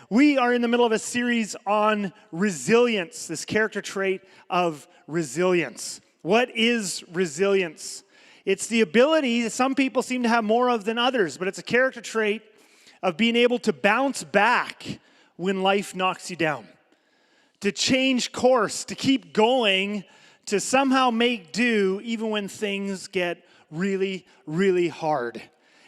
We are in the middle of a series on resilience, this character trait of resilience. What is resilience? It's the ability that some people seem to have more of than others, but it's a character trait of being able to bounce back when life knocks you down, to change course, to keep going, to somehow make do even when things get really, really hard.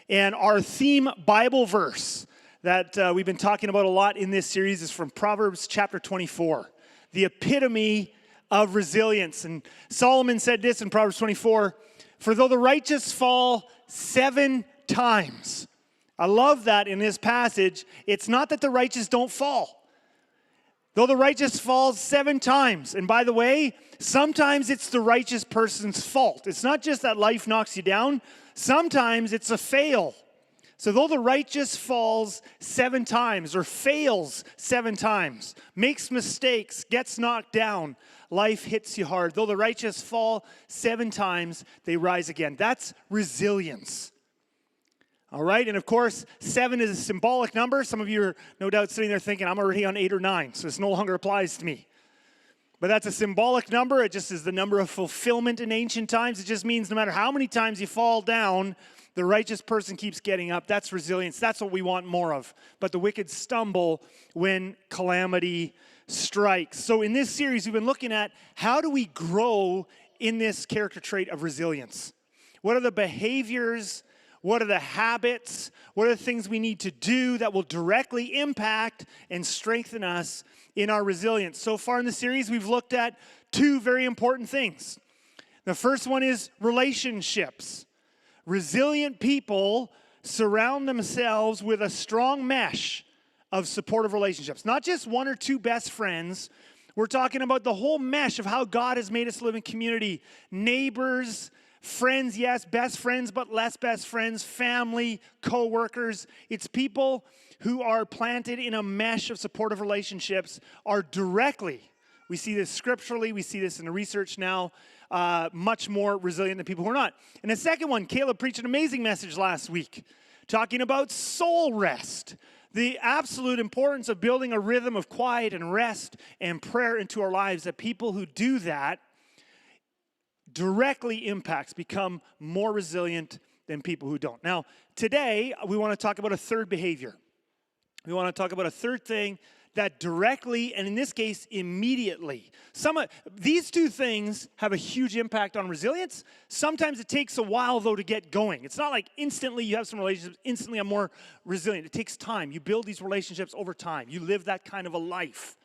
And our theme Bible verse that we've been talking about a lot in this series is from Proverbs chapter 24, the epitome of resilience. And Solomon said this in Proverbs 24, "For though the righteous fall 7 times." I love that in this passage. It's not that the righteous don't fall. Though the righteous falls 7 times. And by the way, sometimes it's the righteous person's fault. It's not just that life knocks you down. Sometimes it's a fail. So though the righteous falls 7 times or fails 7 times, makes mistakes, gets knocked down, life hits you hard. Though the righteous fall 7 times, they rise again. That's resilience. All right, and of course, 7 is a symbolic number. Some of you are no doubt sitting there thinking, I'm already on 8 or 9, so this no longer applies to me. But that's a symbolic number. It just is the number of fulfillment in ancient times. It just means no matter how many times you fall down, the righteous person keeps getting up. That's resilience. That's what we want more of. But the wicked stumble when calamity strikes. So in this series, we've been looking at how do we grow in this character trait of resilience? What are the behaviors? What are the habits? What are the things we need to do that will directly impact and strengthen us in our resilience? So far in the series, we've looked at 2 very important things. The first one is relationships. Resilient people surround themselves with a strong mesh of supportive relationships. Not just 1 or 2 best friends. We're talking about the whole mesh of how God has made us live in community. Neighbors, friends, yes, best friends, but less best friends, family, co-workers. It's people who are planted in a mesh of supportive relationships are directly, we see this scripturally, we see this in the research now, much more resilient than people who are not. And the second one, Caleb preached an amazing message last week, talking about soul rest. The absolute importance of building a rhythm of quiet and rest and prayer into our lives, that people who do that directly impacts, become more resilient than people who don't. Now, today, we want to talk about a third behavior. We want to talk about a third thing that directly, and in this case, immediately. These 2 things have a huge impact on resilience. Sometimes it takes a while, though, to get going. It's not like instantly you have some relationships, instantly I'm more resilient. It takes time. You build these relationships over time. You live that kind of a life.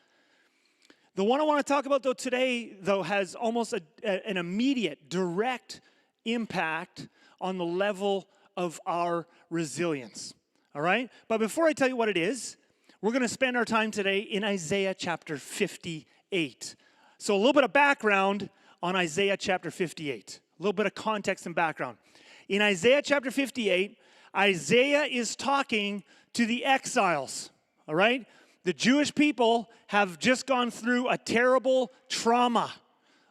The one I want to talk about, though, today, though, has almost an immediate, direct impact on the level of our resilience. All right? But before I tell you what it is, we're going to spend our time today in Isaiah chapter 58. So a little bit of background on Isaiah chapter 58. A little bit of context and background. In Isaiah chapter 58, Isaiah is talking to the exiles. All right? The Jewish people have just gone through a terrible trauma.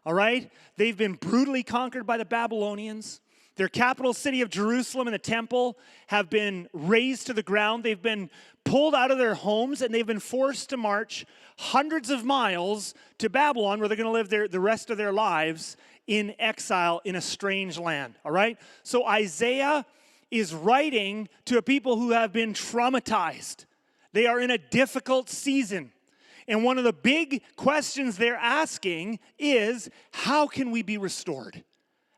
All right? They've been brutally conquered by the Babylonians. Their capital city of Jerusalem and the temple have been razed to the ground. They've been pulled out of their homes, and they've been forced to march hundreds of miles to Babylon, where they're going to live the rest of their lives in exile in a strange land. All right? So Isaiah is writing to a people who have been traumatized. They are in a difficult season. And one of the big questions they're asking is, how can we be restored?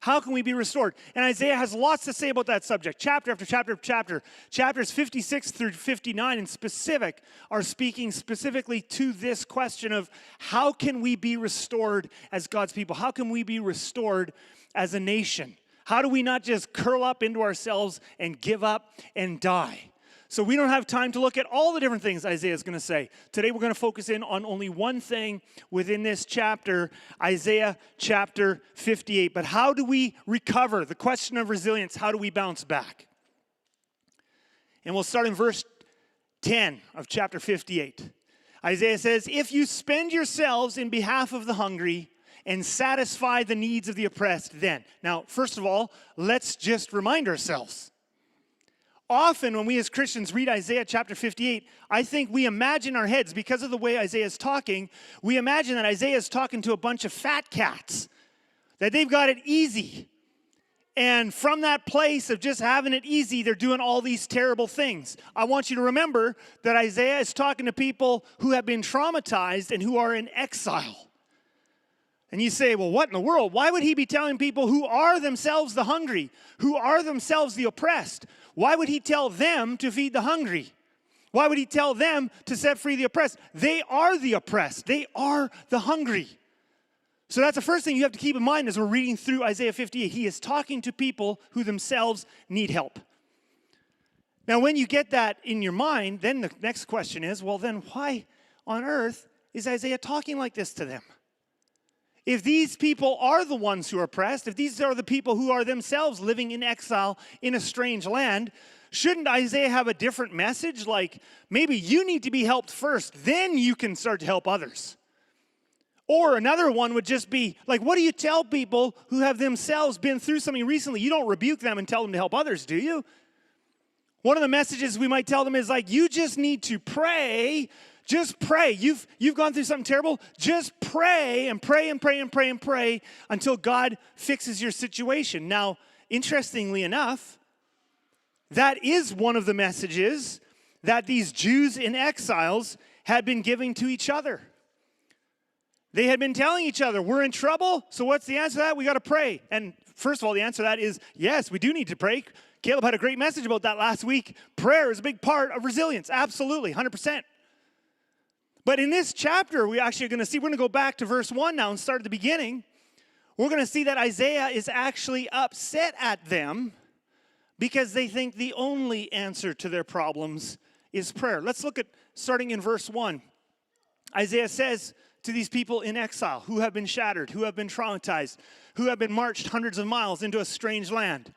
How can we be restored? And Isaiah has lots to say about that subject. Chapter after chapter after chapter. Chapters 56 through 59 in specific are speaking specifically to this question of how can we be restored as God's people? How can we be restored as a nation? How do we not just curl up into ourselves and give up and die? So we don't have time to look at all the different things Isaiah is going to say. Today we're going to focus in on only one thing within this chapter, Isaiah chapter 58. But how do we recover? The question of resilience, how do we bounce back? And we'll start in verse 10 of chapter 58. Isaiah says, "If you spend yourselves in behalf of the hungry and satisfy the needs of the oppressed, then." Now, first of all, let's just remind ourselves. Often when we as Christians read Isaiah chapter 58, I think we imagine our heads, because of the way Isaiah is talking, we imagine that Isaiah is talking to a bunch of fat cats, that they've got it easy. And from that place of just having it easy, they're doing all these terrible things. I want you to remember that Isaiah is talking to people who have been traumatized and who are in exile. And you say, well, what in the world? Why would he be telling people who are themselves the hungry, who are themselves the oppressed? Why would he tell them to feed the hungry? Why would he tell them to set free the oppressed? They are the oppressed. They are the hungry. So that's the first thing you have to keep in mind as we're reading through Isaiah 58. He is talking to people who themselves need help. Now, when you get that in your mind, then the next question is, well, then why on earth is Isaiah talking like this to them? If these people are the ones who are oppressed, if these are the people who are themselves living in exile in a strange land, shouldn't Isaiah have a different message? Like, maybe you need to be helped first, then you can start to help others. Or another one would just be, like, what do you tell people who have themselves been through something recently? You don't rebuke them and tell them to help others, do you? One of the messages we might tell them is like, you just need to pray. Just pray. You've gone through something terrible. Just pray and pray and pray and pray and pray until God fixes your situation. Now, interestingly enough, that is one of the messages that these Jews in exiles had been giving to each other. They had been telling each other, we're in trouble, so what's the answer to that? We got to pray. And first of all, the answer to that is, yes, we do need to pray. Caleb had a great message about that last week. Prayer is a big part of resilience. Absolutely, 100%. But in this chapter, we're going to go back to verse 1 now and start at the beginning. We're going to see that Isaiah is actually upset at them because they think the only answer to their problems is prayer. Let's look at starting in verse 1. Isaiah says to these people in exile who have been shattered, who have been traumatized, who have been marched hundreds of miles into a strange land,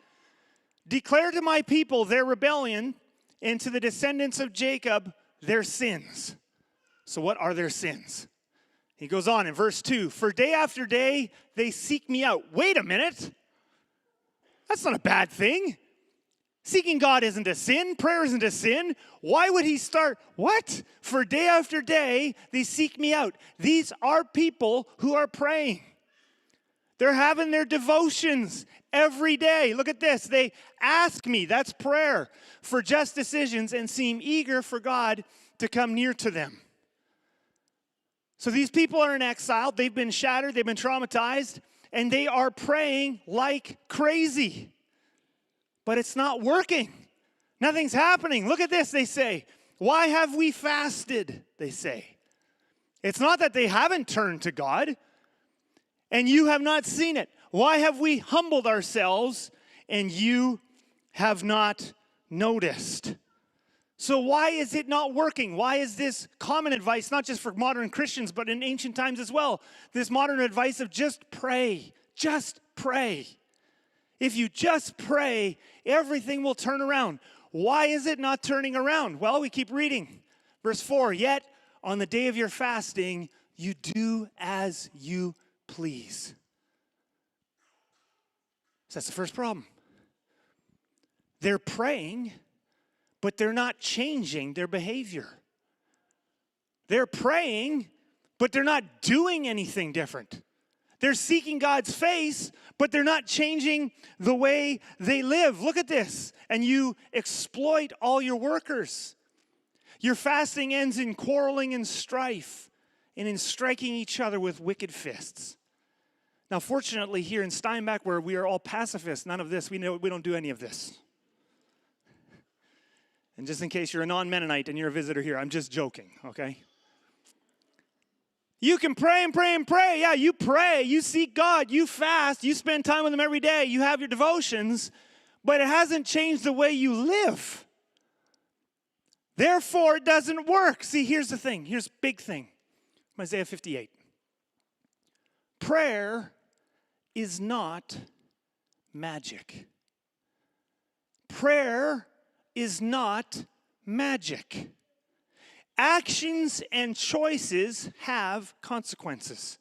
declare to my people their rebellion and to the descendants of Jacob their sins. So what are their sins? He goes on in verse 2, for day after day they seek me out. Wait a minute. That's not a bad thing. Seeking God isn't a sin. Prayer isn't a sin. Why would he start? What? For day after day, they seek me out. These are people who are praying. They're having their devotions every day. Look at this. They ask me, that's prayer, for just decisions and seem eager for God to come near to them. So these people are in exile. They've been shattered. They've been traumatized. And they are praying like crazy. But it's not working. Nothing's happening. Look at this, they say. Why have we fasted, they say. It's not that they haven't turned to God, and you have not seen it. Why have we humbled ourselves, and you have not noticed? So why is it not working? Why is this common advice, not just for modern Christians, but in ancient times as well, this modern advice of just pray, just pray. If you just pray, everything will turn around. Why is it not turning around? Well, we keep reading. Verse 4, yet on the day of your fasting, you do as you please. So that's the first problem. They're praying, but they're not changing their behavior. They're praying, but they're not doing anything different. They're seeking God's face, but they're not changing the way they live. Look at this. And you exploit all your workers. Your fasting ends in quarreling and strife and in striking each other with wicked fists. Now, fortunately, here in Steinbach, where we are all pacifists, none of this, we don't do any of this. And just in case you're a non-Mennonite and you're a visitor here, I'm just joking, okay? You can pray and pray and pray. Yeah, you pray, you seek God, you fast, you spend time with Him every day, you have your devotions, but it hasn't changed the way you live. Therefore, it doesn't work. See, here's the thing. Here's a big thing. Isaiah 58. Prayer is not magic. Prayer is not magic. Actions and choices have consequences.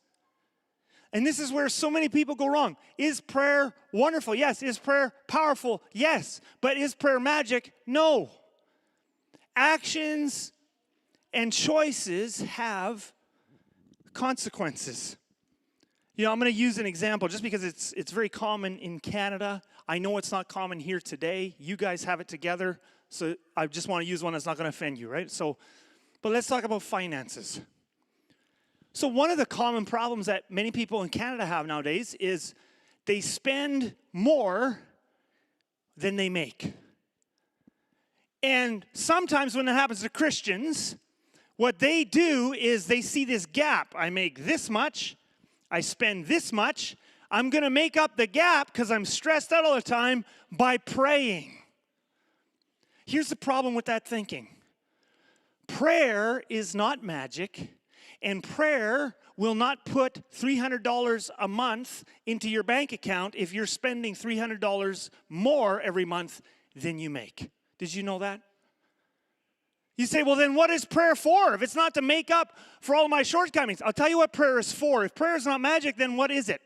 And this is where so many people go wrong. Is prayer wonderful? Yes. Is prayer powerful? Yes. But is prayer magic? No. Actions and choices have consequences. You know, I'm going to use an example just because it's very common in Canada. I know it's not common here today. You guys have it together, so I just want to use one that's not going to offend you, right? But let's talk about finances. So one of the common problems that many people in Canada have nowadays is they spend more than they make. And sometimes when that happens to Christians, what they do is they see this gap. I make this much, I spend this much. I'm going to make up the gap because I'm stressed out all the time by praying. Here's the problem with that thinking. Prayer is not magic, and prayer will not put $300 a month into your bank account if you're spending $300 more every month than you make. Did you know that? You say, well, then what is prayer for? If it's not to make up for all my shortcomings. I'll tell you what prayer is for. If prayer is not magic, then what is it?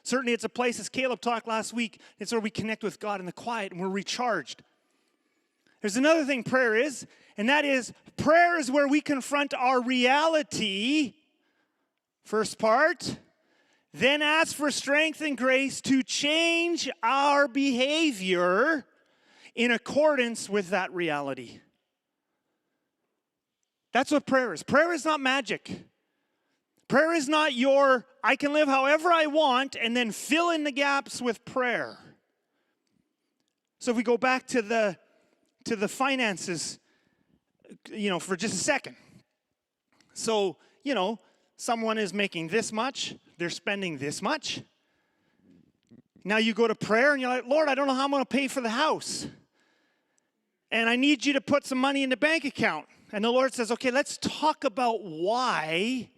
Certainly it's a place, as Caleb talked last week, it's where we connect with God in the quiet and we're recharged. There's another thing prayer is, and that is prayer is where we confront our reality, first part, then ask for strength and grace to change our behavior in accordance with that reality. That's what prayer is. Prayer is not magic. Prayer is not I can live however I want and then fill in the gaps with prayer. So if we go back to the finances, for just a second. So, someone is making this much, they're spending this much. Now you go to prayer and you're like, Lord, I don't know how I'm going to pay for the house. And I need you to put some money in the bank account. And the Lord says, okay, let's talk about why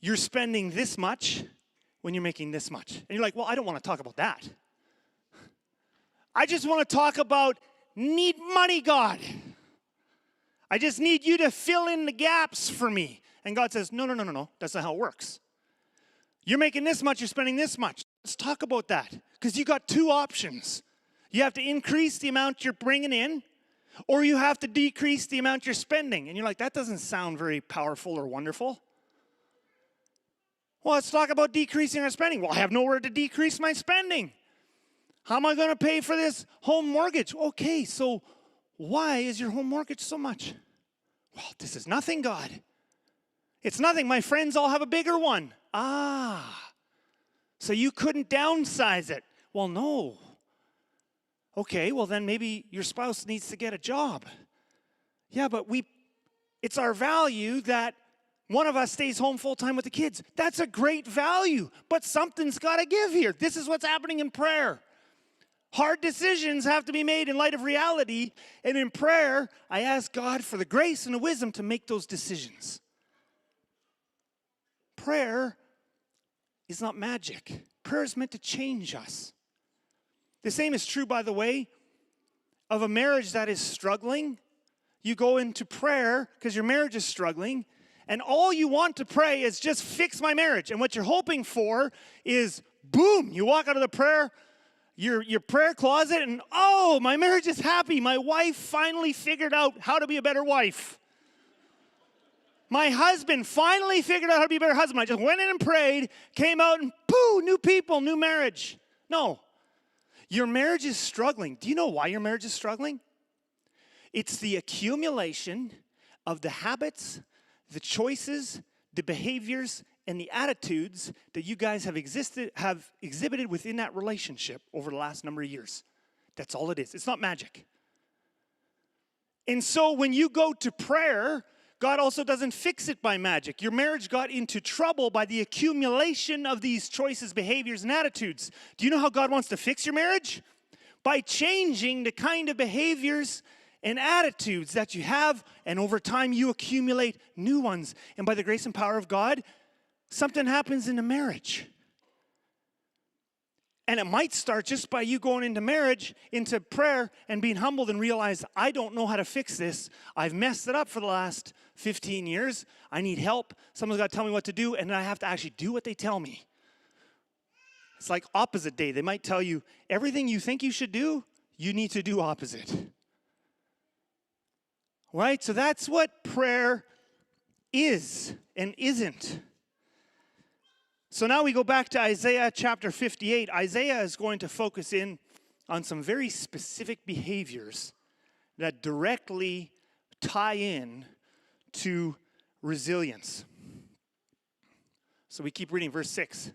you're spending this much when you're making this much. And you're like, well, I don't want to talk about that. I just want to talk about need money, God. I just need you to fill in the gaps for me. And God says, no. That's not how it works. You're making this much, you're spending this much. Let's talk about that. Because you got two options. You have to increase the amount you're bringing in, or you have to decrease the amount you're spending. And you're like, that doesn't sound very powerful or wonderful. Well, let's talk about decreasing our spending. Well, I have nowhere to decrease my spending. How am I going to pay for this home mortgage? Okay, so why is your home mortgage so much? Well, this is nothing, God. It's nothing. My friends all have a bigger one. So you couldn't downsize it. Well, no. Okay, well then maybe your spouse needs to get a job. Yeah, but it's our value that one of us stays home full-time with the kids. That's a great value, but something's got to give here. This is what's happening in prayer. Hard decisions have to be made in light of reality, and in prayer, I ask God for the grace and the wisdom to make those decisions. Prayer is not magic. Prayer is meant to change us. The same is true, by the way, of a marriage that is struggling. You go into prayer because your marriage is struggling, and all you want to pray is just fix my marriage. And what you're hoping for is, boom, you walk out of the prayer, your prayer closet, and oh, my marriage is happy. My wife finally figured out how to be a better wife. My husband finally figured out how to be a better husband. I just went in and prayed, came out, and pooh, new people, new marriage. No. Your marriage is struggling. Do you know why your marriage is struggling? It's the accumulation of the habits, the choices, the behaviors, and the attitudes that you guys have exhibited within that relationship over the last number of years. That's all it is. It's not magic. And so when you go to prayer, God also doesn't fix it by magic. Your marriage got into trouble by the accumulation of these choices, behaviors, and attitudes. Do you know how God wants to fix your marriage? By changing the kind of behaviors and attitudes that you have, and over time you accumulate new ones. And by the grace and power of God, something happens in the marriage. And it might start just by you going into marriage, into prayer, and being humbled and realize, I don't know how to fix this. I've messed it up for the last 15 years. I need help. Someone's got to tell me what to do, and then I have to actually do what they tell me. It's like opposite day. They might tell you, everything you think you should do, you need to do opposite. Right? So that's what prayer is and isn't. So now we go back to Isaiah chapter 58. Isaiah is going to focus in on some very specific behaviors that directly tie in to resilience. So we keep reading verse 6.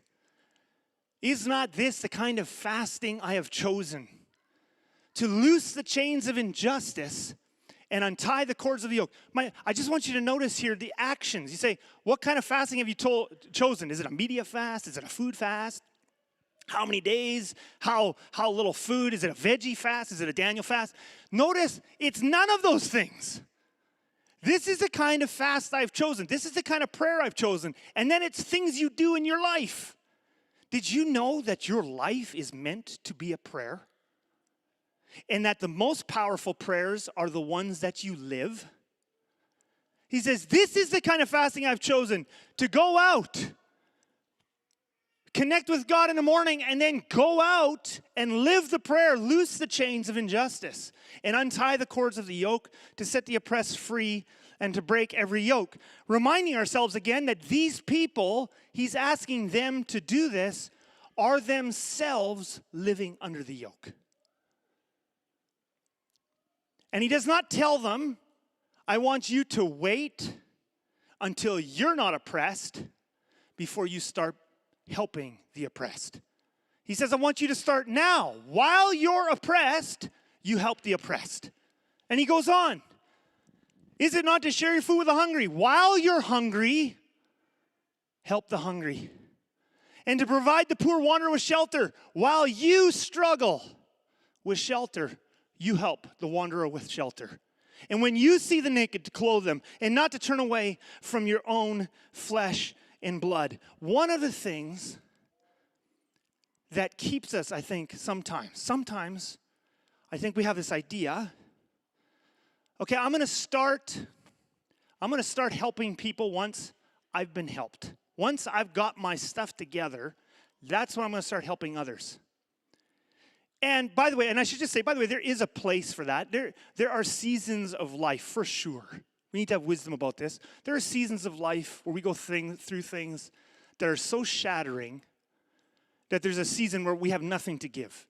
Is not this the kind of fasting I have chosen? To loose the chains of injustice and untie the cords of the yoke. I just want you to notice here the actions. You say, what kind of fasting have you chosen? Is it a media fast? Is it a food fast? How many days? How little food? Is it a veggie fast? Is it a Daniel fast? Notice, it's none of those things. This is the kind of fast I've chosen. This is the kind of prayer I've chosen. And then it's things you do in your life. Did you know that your life is meant to be a prayer? And that the most powerful prayers are the ones that you live? He says, this is the kind of fasting I've chosen, to go out, connect with God in the morning, and then go out and live the prayer, loose the chains of injustice, and untie the cords of the yoke, to set the oppressed free, and to break every yoke. Reminding ourselves again that these people, he's asking them to do this, are themselves living under the yoke. And he does not tell them, I want you to wait until you're not oppressed before you start helping the oppressed. He says, I want you to start now. While you're oppressed, you help the oppressed. And he goes on. Is it not to share your food with the hungry? While you're hungry, help the hungry. And to provide the poor wanderer with shelter. While you struggle with shelter, you help the wanderer with shelter. And when you see the naked, to clothe them, and not to turn away from your own flesh and blood. One of the things that keeps us, I think, sometimes, I think we have this idea, okay, I'm going to start helping people once I've been helped. Once I've got my stuff together, that's when I'm going to start helping others. And by the way, and I should just say, by the way, there is a place for that. There are seasons of life, for sure. We need to have wisdom about this. There are seasons of life where we go through things that are so shattering that there's a season where we have nothing to give.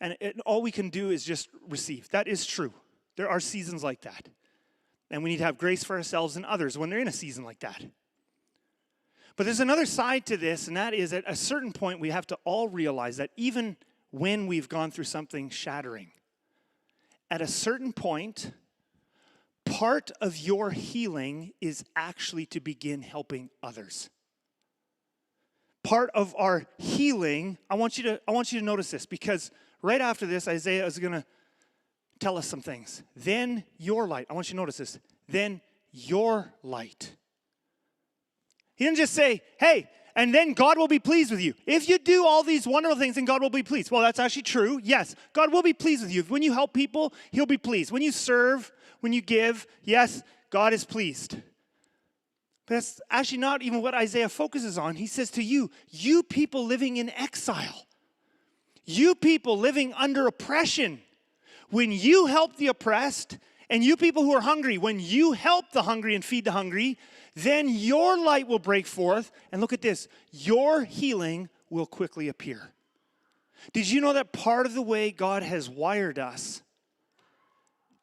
And all we can do is just receive. That is true. There are seasons like that. And we need to have grace for ourselves and others when they're in a season like that. But there's another side to this, and that is at a certain point we have to all realize that even when we've gone through something shattering, at a certain point, part of your healing is actually to begin helping others. Part of our healing, I want you to notice this, because right after this, Isaiah is going to tell us some things. Then your light, I want you to notice this, then your light. He didn't just say, hey, and then God will be pleased with you. If you do all these wonderful things, then God will be pleased. Well, that's actually true. Yes, God will be pleased with you. When you help people, he'll be pleased. When you serve, when you give, yes, God is pleased. But that's actually not even what Isaiah focuses on. He says to you, you people living in exile, you people living under oppression, when you help the oppressed, and you people who are hungry, when you help the hungry and feed the hungry, then your light will break forth. And look at this, your healing will quickly appear. Did you know that part of the way God has wired us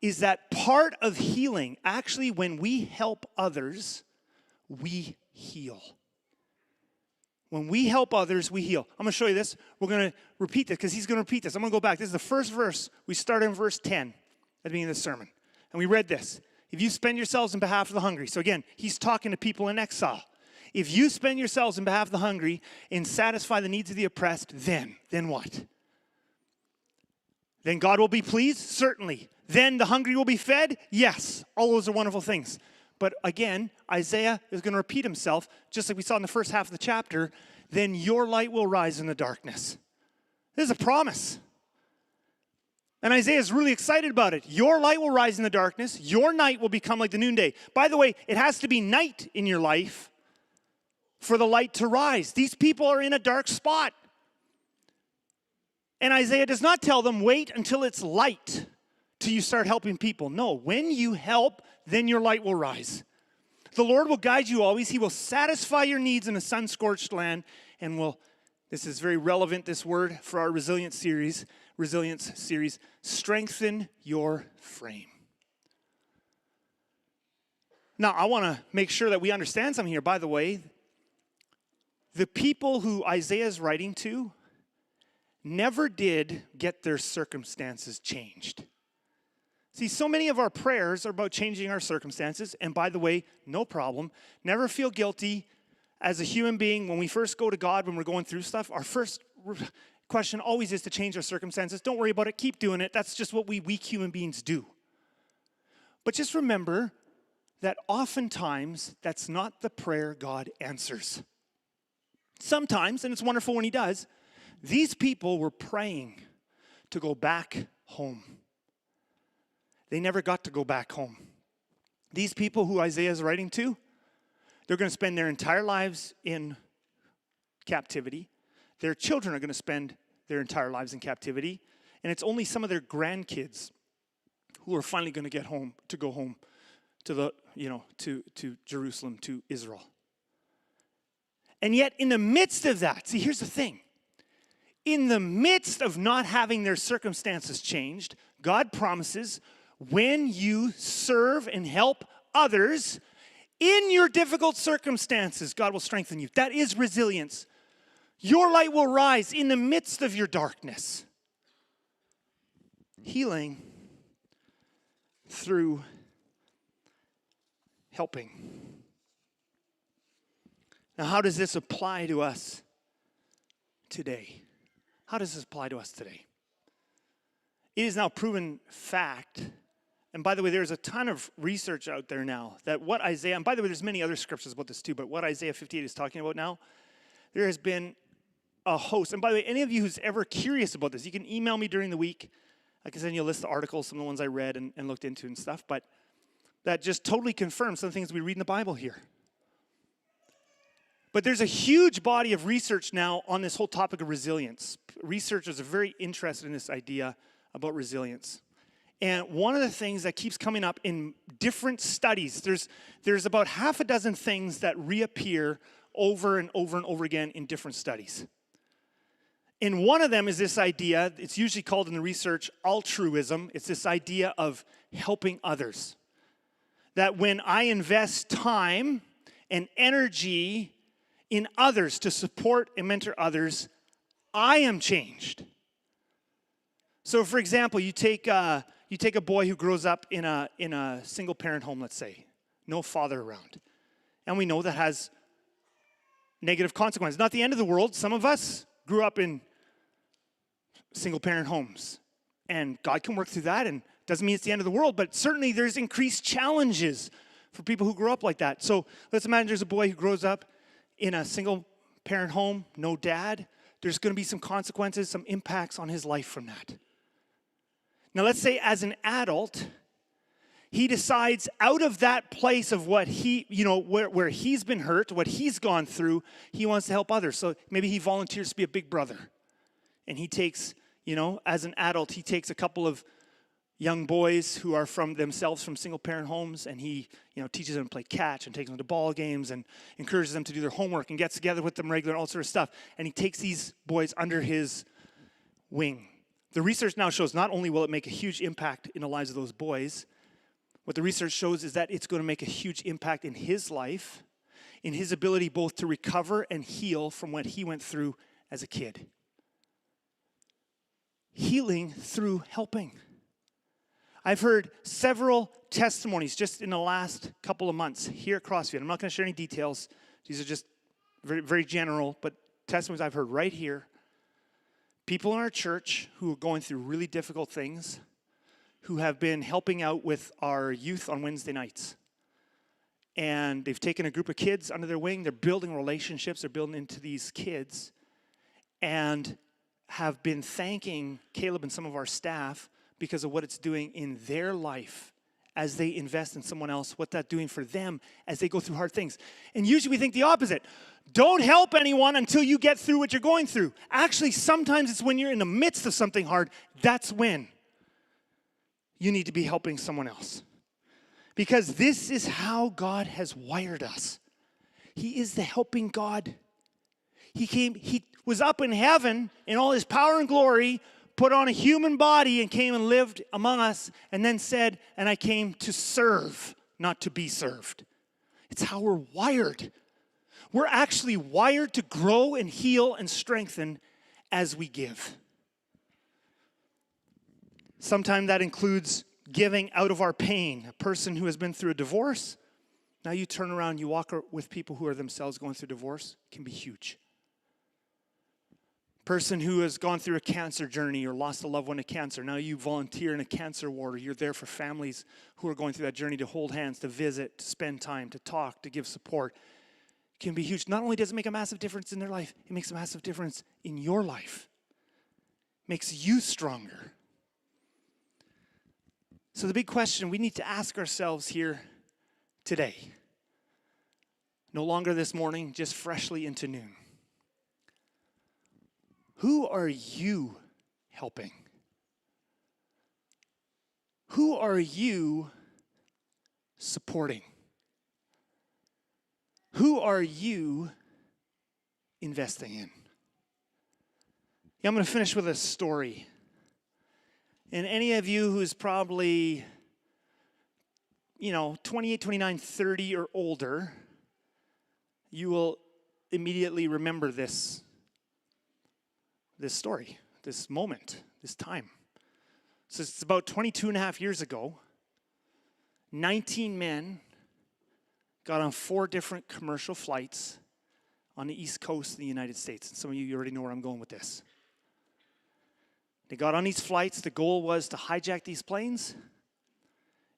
is that part of healing, actually when we help others, we heal. When we help others, we heal. I'm going to show you this. We're going to repeat this because he's going to repeat this. I'm going to go back. This is the first verse. We start in verse 10 at the beginning of the sermon. And we read this. If you spend yourselves in behalf of the hungry. So again, he's talking to people in exile. If you spend yourselves in behalf of the hungry and satisfy the needs of the oppressed, then what? Then God will be pleased? Certainly. Then the hungry will be fed? Yes. All those are wonderful things. But again, Isaiah is going to repeat himself, just like we saw in the first half of the chapter. Then your light will rise in the darkness. This is a promise. And Isaiah is really excited about it. Your light will rise in the darkness. Your night will become like the noonday. By the way, it has to be night in your life for the light to rise. These people are in a dark spot. And Isaiah does not tell them, wait until it's light till you start helping people. No, when you help, then your light will rise. The Lord will guide you always. He will satisfy your needs in a sun-scorched land and will, this is very relevant, this word, for our resilience series, strengthen your frame. Now, I want to make sure that we understand something here. By the way, the people who Isaiah is writing to never did get their circumstances changed. See, so many of our prayers are about changing our circumstances. And by the way, no problem. Never feel guilty as a human being when we first go to God, when we're going through stuff. Our first question always is to change our circumstances. Don't worry about it. Keep doing it. That's just what we weak human beings do. But just remember that oftentimes that's not the prayer God answers. Sometimes, and it's wonderful when he does, these people were praying to go back home. They never got to go back home. These people who Isaiah is writing to, they're going to spend their entire lives in captivity. Their children are going to spend their entire lives in captivity. And it's only some of their grandkids who are finally going to get home, to go home to the, to Jerusalem, to Israel. And yet in the midst of that, see, here's the thing. In the midst of not having their circumstances changed, God promises, when you serve and help others in your difficult circumstances, God will strengthen you. That is resilience. Your light will rise in the midst of your darkness. Healing through helping. Now, how does this apply to us today? How does this apply to us today? It is now proven fact. And by the way, there's a ton of research out there now that what Isaiah, and by the way, there's many other scriptures about this too, but what Isaiah 58 is talking about now, there has been a host. And by the way, any of you who's ever curious about this, you can email me during the week. I can send you a list of articles, some of the ones I read and looked into and stuff, but that just totally confirms some things we read in the Bible here. But there's a huge body of research now on this whole topic of resilience. Researchers are very interested in this idea about resilience. And one of the things that keeps coming up in different studies, there's about half a dozen things that reappear over and over and over again in different studies. And one of them is this idea, it's usually called in the research altruism. It's this idea of helping others. That when I invest time and energy in others to support and mentor others, I am changed. So for example, you take a boy who grows up in a single parent home, let's say, no father around. And we know that has negative consequences. Not the end of the world. Some of us grew up in single parent homes. And God can work through that, and doesn't mean it's the end of the world, but certainly there's increased challenges for people who grow up like that. So let's imagine there's a boy who grows up in a single parent home, no dad. There's going to be some consequences, some impacts on his life from that. Now let's say as an adult, he decides out of that place of what he, where he's been hurt, what he's gone through, he wants to help others. So maybe he volunteers to be a big brother. And he takes, as an adult, he takes a couple of young boys who are from single parent homes, and he, teaches them to play catch and takes them to ball games and encourages them to do their homework and gets together with them regularly and all sort of stuff. And he takes these boys under his wing. The research now shows not only will it make a huge impact in the lives of those boys, what the research shows is that it's going to make a huge impact in his life, in his ability both to recover and heal from what he went through as a kid. Healing through helping. I've heard several testimonies just in the last couple of months here at Crossview. I'm not going to share any details. These are just very, very general, but testimonies I've heard right here. People in our church who are going through really difficult things, who have been helping out with our youth on Wednesday nights. And they've taken a group of kids under their wing. They're building relationships. They're building into these kids. And have been thanking Caleb and some of our staff because of what it's doing in their life as they invest in someone else, what that's doing for them as they go through hard things. And usually we think the opposite. Don't help anyone until you get through what you're going through. Actually, sometimes it's when you're in the midst of something hard, that's when you need to be helping someone else. Because this is how God has wired us. He is the helping God. He was up in heaven in all his power and glory, put on a human body and came and lived among us, and then said, and I came to serve, not to be served. It's how we're wired. We're actually wired to grow and heal and strengthen as we give. Sometimes that includes giving out of our pain. A person who has been through a divorce, now you turn around, you walk with people who are themselves going through divorce, can be huge. Person who has gone through a cancer journey or lost a loved one to cancer, now you volunteer in a cancer ward, or you're there for families who are going through that journey to hold hands, to visit, to spend time, to talk, to give support. It can be huge. Not only does it make a massive difference in their life, it makes a massive difference in your life. It makes you stronger. So the big question we need to ask ourselves here today, no longer this morning, just freshly into noon. Who are you helping? Who are you supporting? Who are you investing in? Yeah, I'm going to finish with a story. And any of you who's probably, 28, 29, 30 or older, you will immediately remember this story, this moment, this time. So it's about 22 and a half years ago. 19 men got on 4 different commercial flights on the East Coast of the United States. And some of you already know where I'm going with this. They got on these flights. The goal was to hijack these planes,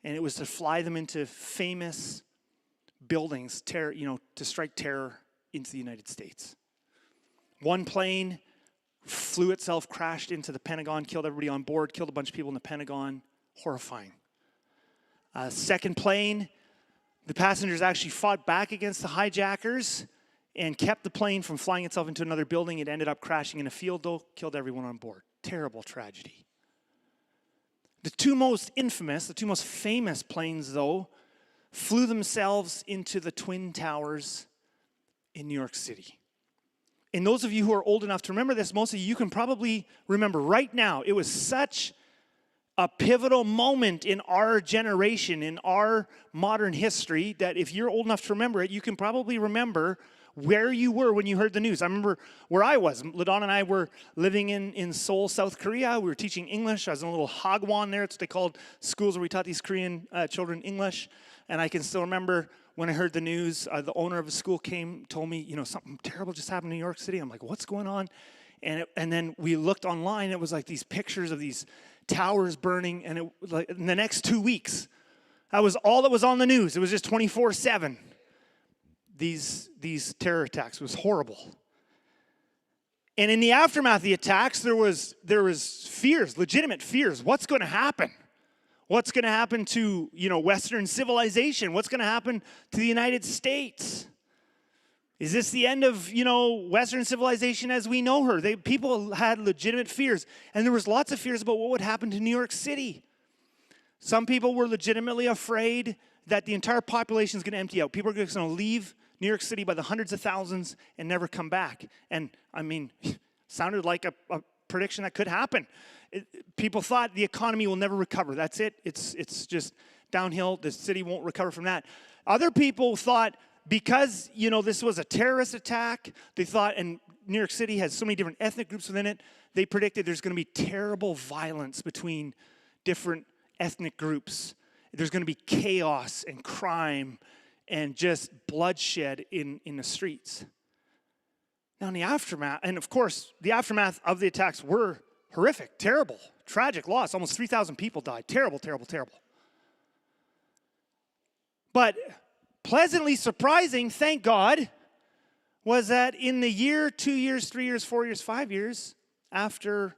and it was to fly them into famous buildings, to strike terror into the United States. One plane flew itself, crashed into the Pentagon, killed everybody on board, killed a bunch of people in the Pentagon. Horrifying. Second plane, the passengers actually fought back against the hijackers and kept the plane from flying itself into another building. It ended up crashing in a field, though, killed everyone on board. Terrible tragedy. The two most famous planes, though, flew themselves into the Twin Towers in New York City. And those of you who are old enough to remember this, most of you can probably remember right now, it was such a pivotal moment in our generation, in our modern history, that if you're old enough to remember it, you can probably remember where you were when you heard the news. I remember where I was. LaDon and I were living in Seoul, South Korea. We were teaching English. I was in a little hagwon there. It's what they called schools where we taught these Korean children English. And I can still remember when I heard the news, the owner of the school told me, something terrible just happened in New York City. I'm like, what's going on? And then we looked online. It was like these pictures of these towers burning. And in the next 2 weeks, that was all that was on the news. It was just 24/7. These terror attacks. It was horrible. And in the aftermath of the attacks, there was fears, legitimate fears. What's going to happen? What's going to happen to, Western civilization? What's going to happen to the United States? Is this the end of, Western civilization as we know her? People had legitimate fears. And there was lots of fears about what would happen to New York City. Some people were legitimately afraid that the entire population is going to empty out. People are just going to leave New York City by the hundreds of thousands and never come back. And, sounded like a prediction that could happen. People thought the economy will never recover. That's it. It's just downhill. The city won't recover from that. Other people thought because, this was a terrorist attack, they thought, and New York City has so many different ethnic groups within it, they predicted there's going to be terrible violence between different ethnic groups. There's going to be chaos and crime and just bloodshed in the streets. Now, in the aftermath, and of course, the aftermath of the attacks were horrific, terrible, tragic loss. Almost 3,000 people died. Terrible, terrible, terrible. But pleasantly surprising, thank God, was that in the year, 2 years, 3 years, 4 years, 5 years after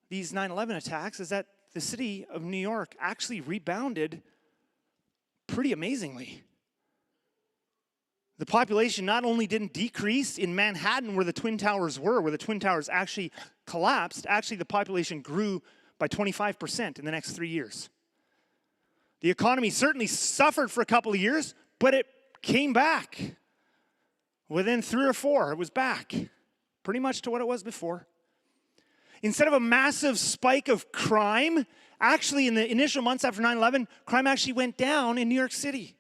these 9/11 attacks is that the city of New York actually rebounded pretty amazingly. The population not only didn't decrease in Manhattan where the Twin Towers were, where the Twin Towers actually collapsed, actually the population grew by 25% in the next 3 years. The economy certainly suffered for a couple of years, but it came back. Within 3 or 4, it was back pretty much to what it was before. Instead of a massive spike of crime, actually in the initial months after 9/11, crime actually went down in New York City.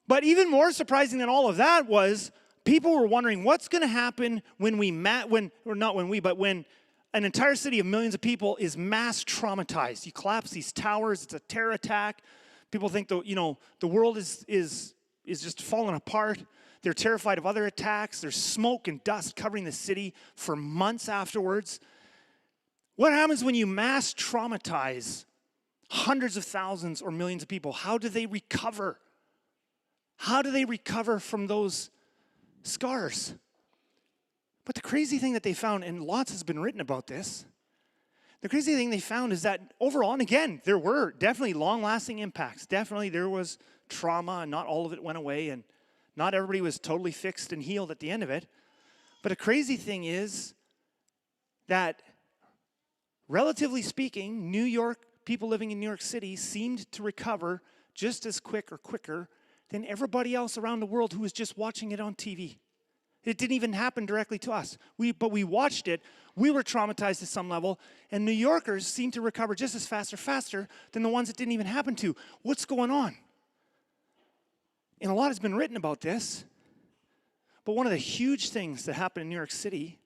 But even more surprising than all of that was people were wondering what's going to happen when when an entire city of millions of people is mass traumatized. You collapse these towers, it's a terror attack. People think the world is just falling apart. They're terrified of other attacks. There's smoke and dust covering the city for months afterwards. What happens when you mass traumatize hundreds of thousands or millions of people? How do they recover? How do they recover from those scars? But the crazy thing that they found, and lots has been written about this, the crazy thing they found is that overall, and again, there were definitely long-lasting impacts. Definitely there was trauma, and not all of it went away, and not everybody was totally fixed and healed at the end of it. But a crazy thing is that, relatively speaking, people living in New York City seemed to recover just as quick or quicker than everybody else around the world who was just watching it on TV. It didn't even happen directly to us. But we watched it. We were traumatized at some level, and New Yorkers seemed to recover just as fast or faster than the ones it didn't even happen to. What's going on? And a lot has been written about this, but one of the huge things that happened in New York City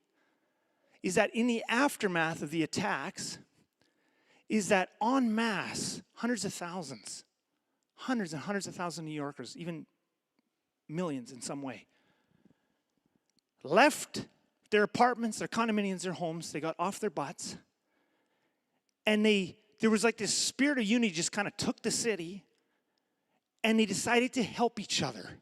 is that in the aftermath of the attacks, is that en masse, hundreds and hundreds of thousands of New Yorkers, even millions in some way, left their apartments, their condominiums, their homes. They got off their butts. And there was like this spirit of unity just kind of took the city. And they decided to help each other.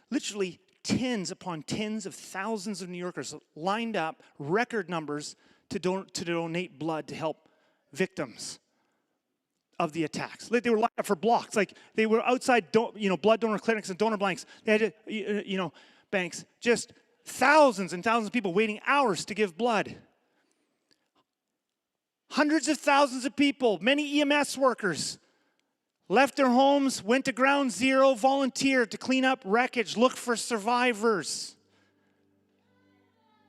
Literally tens upon tens of thousands of New Yorkers lined up, record numbers, to donate blood to help victims of the attacks. They were lined up for blocks. Like they were outside blood donor clinics and donor banks. They had banks. Just thousands and thousands of people waiting hours to give blood. Hundreds of thousands of people, many EMS workers, left their homes, went to ground zero, volunteered to clean up wreckage, look for survivors.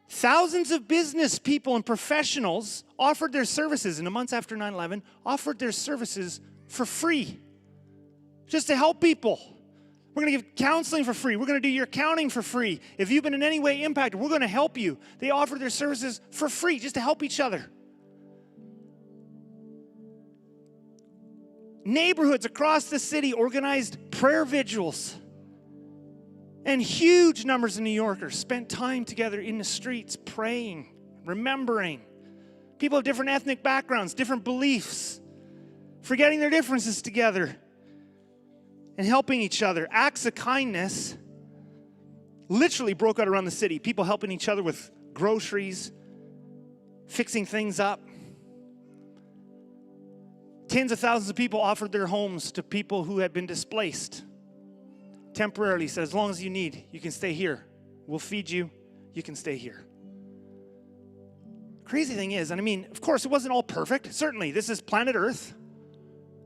Thousands of business people and professionals offered their services in the months after 9/11, offered their services for free, just to help people. We're going to give counseling for free. We're going to do your accounting for free. If you've been in any way impacted, we're going to help you. They offered their services for free, just to help each other. Neighborhoods across the city organized prayer vigils. And huge numbers of New Yorkers spent time together in the streets praying, remembering. People of different ethnic backgrounds, different beliefs, forgetting their differences together and helping each other. Acts of kindness literally broke out around the city. People helping each other with groceries, fixing things up. Tens of thousands of people offered their homes to people who had been displaced. Temporarily said, as long as you need, you can stay here. We'll feed you. You can stay here. Crazy thing is, and I mean, of course, it wasn't all perfect. Certainly, this is planet Earth.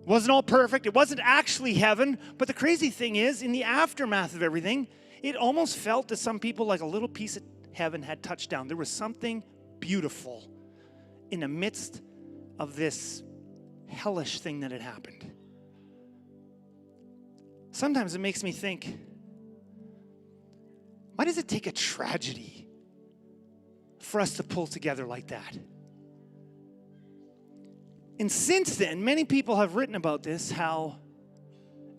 It wasn't all perfect. It wasn't actually heaven. But the crazy thing is, in the aftermath of everything, it almost felt to some people like a little piece of heaven had touched down. There was something beautiful in the midst of this hellish thing that had happened. Sometimes it makes me think, why does it take a tragedy for us to pull together like that? And since then, many people have written about this, how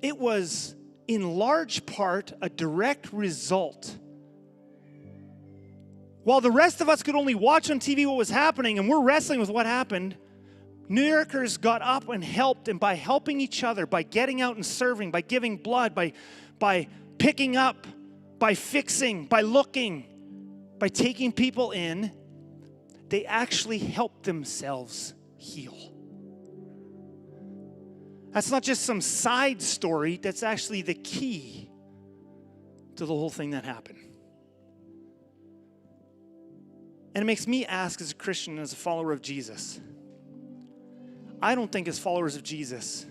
it was in large part a direct result. While the rest of us could only watch on TV what was happening, and we're wrestling with what happened, New Yorkers got up and helped, and by helping each other, by getting out and serving, by giving blood, by picking up, by fixing, by looking, by taking people in, they actually help themselves heal. That's not just some side story. That's actually the key to the whole thing that happened. And it makes me ask, as a Christian, as a follower of Jesus, I don't think as followers of Jesus,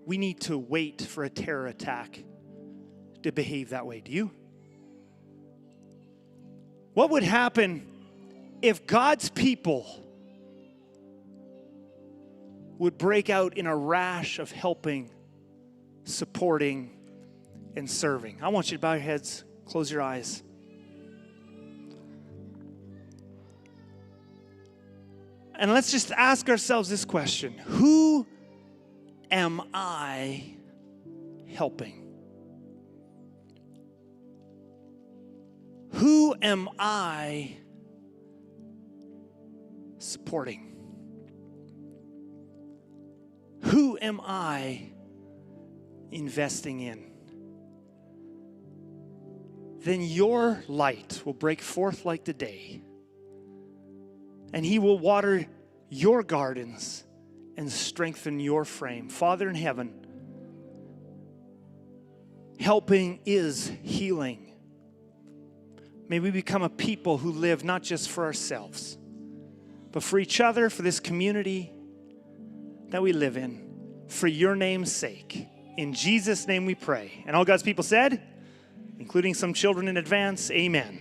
we need to wait for a terror attack to behave that way. Do you? What would happen if God's people would break out in a rash of helping, supporting, and serving? I want you to bow your heads, close your eyes. And let's just ask ourselves this question: who am I helping? Who am I supporting? Who am I investing in? Then your light will break forth like the day, and He will water your gardens and strengthen your frame. Father in heaven, helping is healing. May we become a people who live not just for ourselves, but for each other, for this community that we live in, for your name's sake. In Jesus' name we pray. And all God's people said, including some children in advance, amen.